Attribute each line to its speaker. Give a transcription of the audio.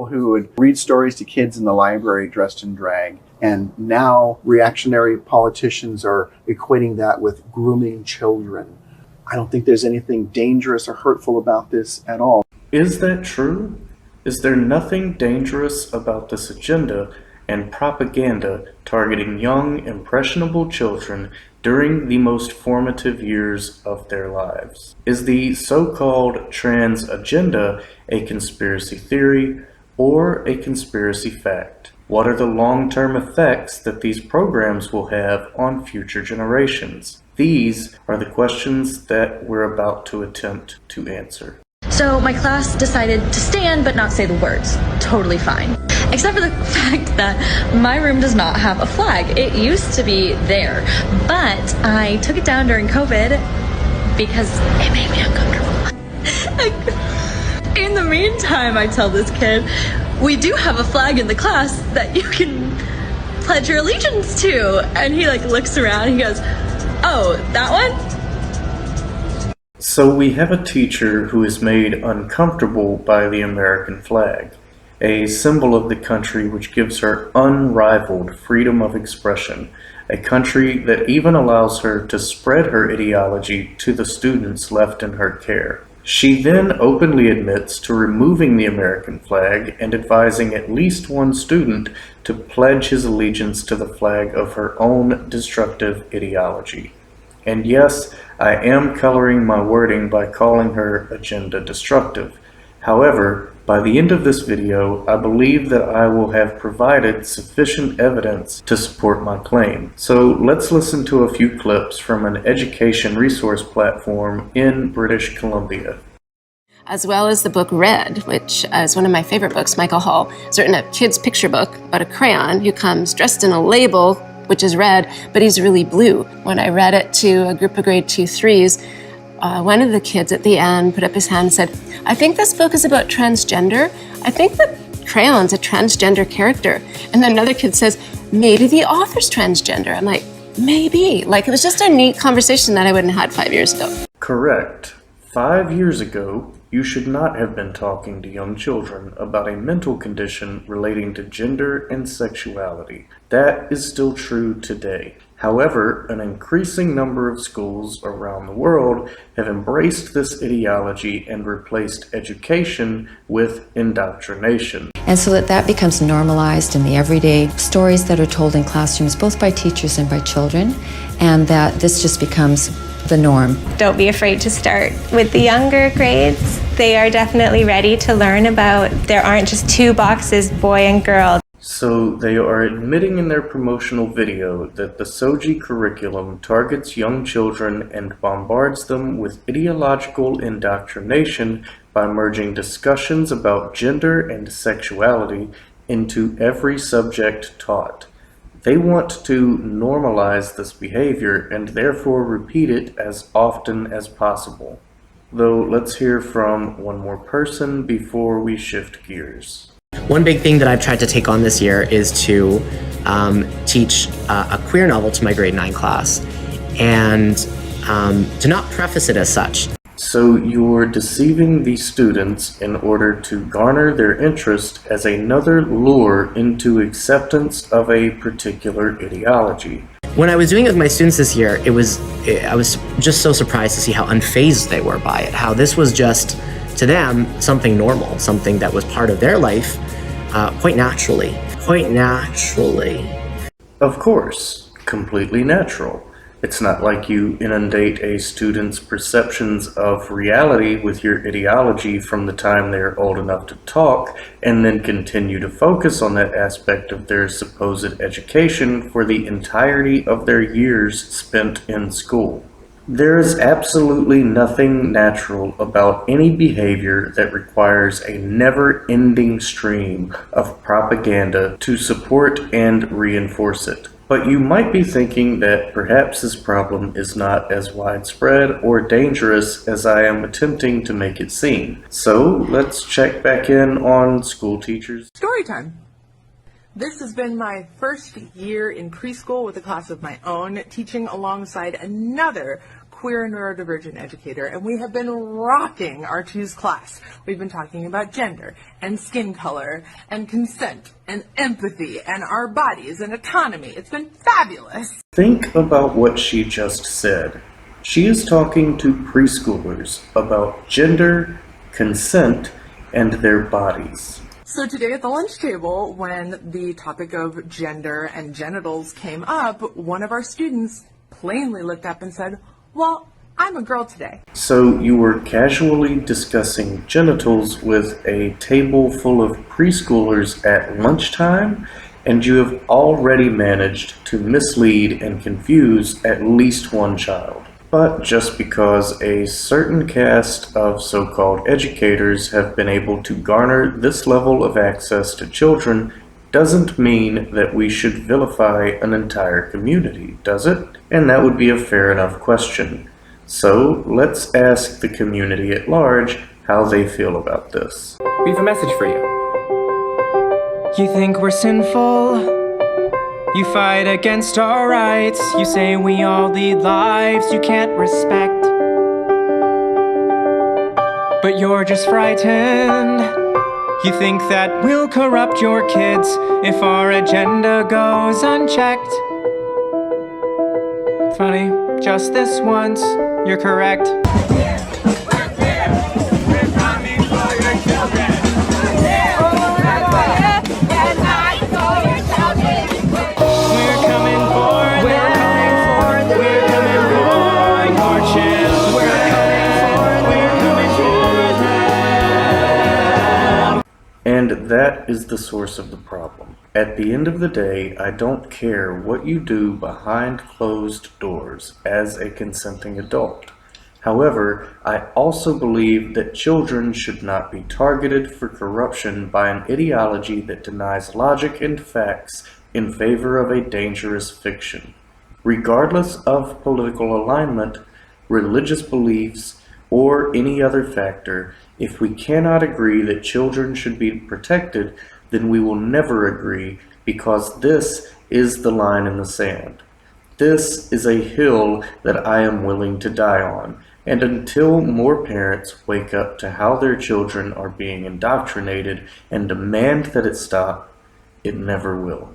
Speaker 1: who would read stories to kids in the library dressed in drag. And now reactionary politicians are equating that with grooming children. I don't think there's anything dangerous or hurtful about this at all.
Speaker 2: Is that true? Is there nothing dangerous about this agenda and propaganda targeting young, impressionable children during the most formative years of their lives? Is the so-called trans agenda a conspiracy theory or a conspiracy fact? What are the long-term effects that these programs will have on future generations? These are the questions that we're about to attempt to answer.
Speaker 3: So my class decided to stand but not say the words. Totally fine. Except for the fact that my room does not have a flag. It used to be there, but I took it down during COVID because it made me uncomfortable. In the meantime, I tell this kid, we do have a flag in the class that you can pledge your allegiance to. And he looks around and he goes, oh, that one?
Speaker 2: So we have a teacher who is made uncomfortable by the American flag, a symbol of the country which gives her unrivaled freedom of expression, a country that even allows her to spread her ideology to the students left in her care. She then openly admits to removing the American flag and advising at least one student to pledge his allegiance to the flag of her own destructive ideology. And yes, I am coloring my wording by calling her agenda destructive. However, by the end of this video, I believe that I will have provided sufficient evidence to support my claim. So let's listen to a few clips from an education resource platform in British Columbia.
Speaker 4: As well as the book Red, which is one of my favorite books. Michael Hall has written a kid's picture book about a crayon who comes dressed in a label, which is red, but he's really blue. When I read it to a group of grade 2-3s, one of the kids at the end put up his hand and said, I think this book is about transgender. I think the crayon's a transgender character. And then another kid says, maybe the author's transgender. I'm like, maybe. It was just a neat conversation that I wouldn't have had 5 years ago.
Speaker 2: Correct. 5 years ago, you should not have been talking to young children about a mental condition relating to gender and sexuality. That is still true today. However, an increasing number of schools around the world have embraced this ideology and replaced education with indoctrination.
Speaker 5: And so that becomes normalized in the everyday stories that are told in classrooms, both by teachers and by children, and that this just becomes the norm.
Speaker 6: Don't be afraid to start with the younger grades. They are definitely ready to learn about there aren't just two boxes, boy and girl.
Speaker 2: So they are admitting in their promotional video that the SOGI curriculum targets young children and bombards them with ideological indoctrination by merging discussions about gender and sexuality into every subject taught. They want to normalize this behavior and therefore repeat it as often as possible. Though let's hear from one more person before we shift gears.
Speaker 7: One big thing that I've tried to take on this year is to teach a queer novel to my grade 9 class and to not preface it as such.
Speaker 2: So you're deceiving the students in order to garner their interest as another lure into acceptance of a particular ideology.
Speaker 7: When I was doing it with my students this year, I was just so surprised to see how unfazed they were by it, how this was just, to them, something normal, something that was part of their life quite naturally.
Speaker 2: Of course, completely natural. It's not like you inundate a student's perceptions of reality with your ideology from the time they're old enough to talk, and then continue to focus on that aspect of their supposed education for the entirety of their years spent in school. There is absolutely nothing natural about any behavior that requires a never-ending stream of propaganda to support and reinforce it. But you might be thinking that perhaps this problem is not as widespread or dangerous as I am attempting to make it seem. So let's check back in on school teachers.
Speaker 8: Story time. This has been my first year in preschool with a class of my own, teaching alongside another queer neurodivergent educator, and we have been rocking our Choose class. We've been talking about gender and skin color and consent and empathy and our bodies and autonomy. It's been fabulous.
Speaker 2: Think about what she just said. She is talking to preschoolers about gender, consent, and their bodies.
Speaker 8: So today at the lunch table, when the topic of gender and genitals came up, one of our students plainly looked up and said, "Well, I'm a girl today."
Speaker 2: So you were casually discussing genitals with a table full of preschoolers at lunchtime, and you have already managed to mislead and confuse at least one child. But just because a certain cast of so-called educators have been able to garner this level of access to children doesn't mean that we should vilify an entire community, does it? And that would be a fair enough question. So let's ask the community at large how they feel about this.
Speaker 9: We have a message for you. You think we're sinful? You fight against our rights. You say we all lead lives you can't respect. But you're just frightened. You think that we'll corrupt your kids if our agenda goes unchecked. Funny, just this once, you're correct.
Speaker 2: And that is the source of the problem. At the end of the day, I don't care what you do behind closed doors as a consenting adult. However, I also believe that children should not be targeted for corruption by an ideology that denies logic and facts in favor of a dangerous fiction. Regardless of political alignment, religious beliefs, or any other factor, if we cannot agree that children should be protected, then we will never agree, because this is the line in the sand. This is a hill that I am willing to die on, and until more parents wake up to how their children are being indoctrinated and demand that it stop, it never will.